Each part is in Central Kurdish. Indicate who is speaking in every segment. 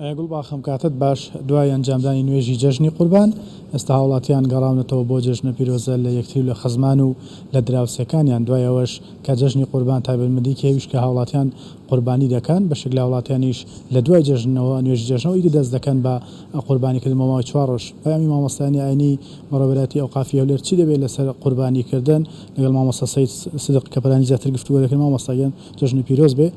Speaker 1: گوڵباخەم کاتت باش دوای ئەنجامدانی نوێژی جەژنی قوربان ئێستا هاوڵاتیان گەڕاونەتەوە بۆ جەژنە پیرۆزە لە یەکتری و لە خزمان و لە دراوسەکانیان دوای ئەوەش کە جەژنی قوربان تایبەتمەندی کێویش کە هاوڵاتیان قوربانی دەکەن بەشێک لە هاوڵاتیانیش لە دوای جەژنەوە نوێژی جەژنەوە ئیدی دەست دەکەن بە قوربانیکردن ماوەی 4 ڕۆژ. پەیامی مامۆستایانی ئاینی بەڕێوەبەری ئەوقافی هەولێر چی دەبێت لەسەر قوربانیکردن لەگەڵ مامۆستا سەید صدق کە پەلانی زیاتر گفتوگۆ دەکەن مامۆستاگەن جەژنی پیرۆز بێ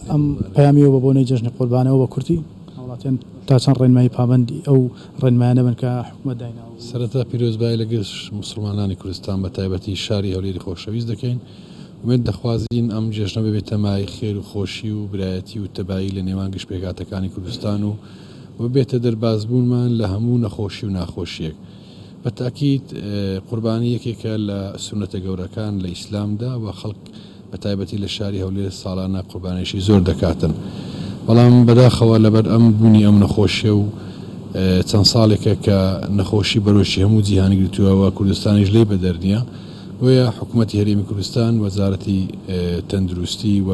Speaker 1: ئەم پەیامیەوە بە بۆنەی جەژنی قوربانەوە بە کورتی هاوڵاتیان تا چەند ڕێنمایی پابەندی ئەو ڕێنمایانە بن کە حکوومەت دایناوە.
Speaker 2: سەرەتا پیرۆزبای لەگەشت مسلمانانی کوردستان بە تایبەتی شاری هەولێری خۆشەویست دەکەین. ومێت دەخوازین ئەم جێژنە ببێتە مای خێر و خۆشی و برایەتی و تەبایی لە نێوان گشتپێکاتەکانی کوردستان و بێتە دەربازبوونمان لە هەموو نەخۆشی و ناخۆشیەک. بە تاکید قوربانی یەکێکە لە سونەتە گەورەکان لە ئیسلامدا و خەڵک بە تایبەتی لە شاری هەولێر ساڵانە قوربانیشی زۆر دەکاتن. بەڵام بەداخەوە لەبەر ئەم بوونی ئەم نەخۆشیە و چەند ساڵێکە کە نەخۆشی بەرۆشی هەموو جیهانی گرتووەوە کوردستانیش لێ بەدەرنیە وەیە حکوومەتی هەرێمی کوردستان وەزارەتی تەندروستی و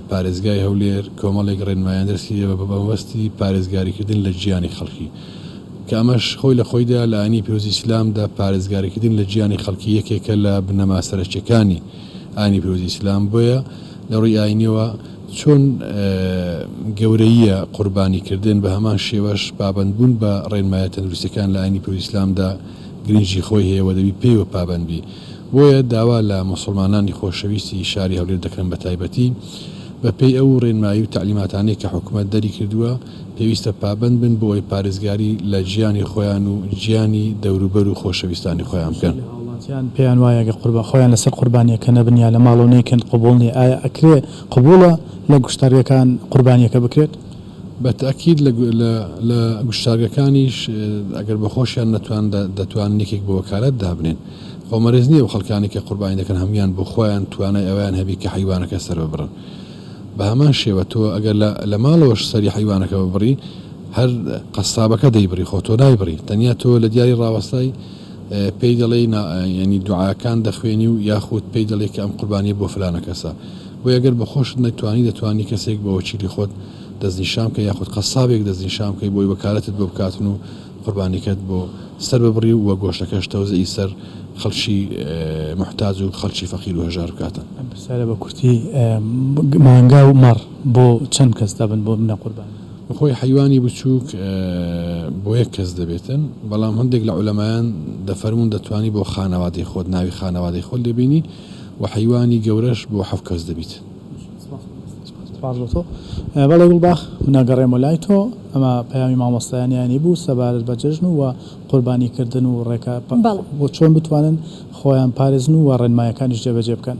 Speaker 2: پارێزگای هەولێر کۆمەڵێک ڕێنمایان دەرسی بە بەوەستی پارێزگاریکردن لە گیانی خەڵکی کە ئەمەش خۆی لە خۆیدا لە ئاینی پیرۆزی ئیسلامدا پارێزگاریکردن لە گیانی خەڵکی یەکێکە لە بنەما سەرچیەکانی ئاینی پیرۆزی ئیسلام. بۆیە لە ڕووی ئاینیەوە چۆن گەورەیە قوربانیکردن بە هەمان شێوەش پابەندبوون بە ڕێنمایە تەندروستیەکان لە ئاینی پیرۆزی ئیسلامدا گرنگی خۆی هەیە دەبی پێیوە پابەندبی. بۆیە داوا لە مسلمانانی خۆشەویستی شاری هەولێر دەکەن بە تایبەتی بە پێی ئەو ڕێنمایی و تعلیماتانەی کە حکوومەت دەری کردووە پێویستە پابەند بن بۆی پارێزگاری لە گیانی خۆیان و گیانی دەوروبەر و خۆشەویستانی خۆیان بکەن.
Speaker 1: پێیان وایە قوربان خۆیان لەسەر قوربانیەکە نەبنیا لە ماڵەوەیکن قبولنی ئایا ئەکرێ قبولە لە گوشتارگەکان قوربانیەکە بکرێت؟
Speaker 2: بە تاکید لە گوشتارگەکانیش ئەگەر بە خۆشیان دەتوانن یەکێک بۆ وەکالەت دابنێن. خۆمەرز نییە و خەڵکانی کە قوربانی دەکەن هەمویان بۆ خۆیان توانای ئەویان هەبی کە حیوانەکە سەر ببڕن. بە هەمان شێوە تۆ ئەگەر لە ماڵەوەش سەری حیوانەکە ببڕی هەر قەسابەکە دەیبڕی خۆ تۆ نایبڕی تەنیا تۆ لە دیاری ڕاوەستای پێی دەڵێ ینی دوعاکان دەخوێنی و یاخود پێی دەڵێ کە ئەم قوربانیە بۆ فلانە کەسە. بۆ ئەگەر بە خۆشت دەتوانی کەسێک بە وەکیلی خۆت دەستنیشان کە یاخود قەسابێک دەستنیشان کەی بۆی وەکالەتت بۆ بکاتن و قوربانیکەت بۆ سەر ببڕی و وە گۆشتەکەش تەوزەی سەر خەڵکی محتاج و خەڵکی فەقیر و هەژار بکاتن.
Speaker 1: پرسیارە بە کورتی مانگا و مەڕ بۆ چەند کەس دەبن بۆ منە قوربانی؟
Speaker 2: خۆی حیوانی بچووک بۆ یەک کەس دەبێتن بەڵام هەندێک لە عولەمایان دەفەرمون دەتوانی بۆ خانەوادەی خۆت ناوی خانەوادەی خۆت دەبینی و حیوانی گەورەش بۆ 7 کەس دەبیت.
Speaker 1: بەڵێ گوڵباخ منەگەڕێمە لای تۆ ئەمە پەیامی مامۆستایانیانی بوو سەبارەت بە جەژن و قوربانیکردن و ڕێکا بۆ چۆن بتوانن خۆیان پارێزن و ڕێنمایەکانیش جێبەجێ بکەن.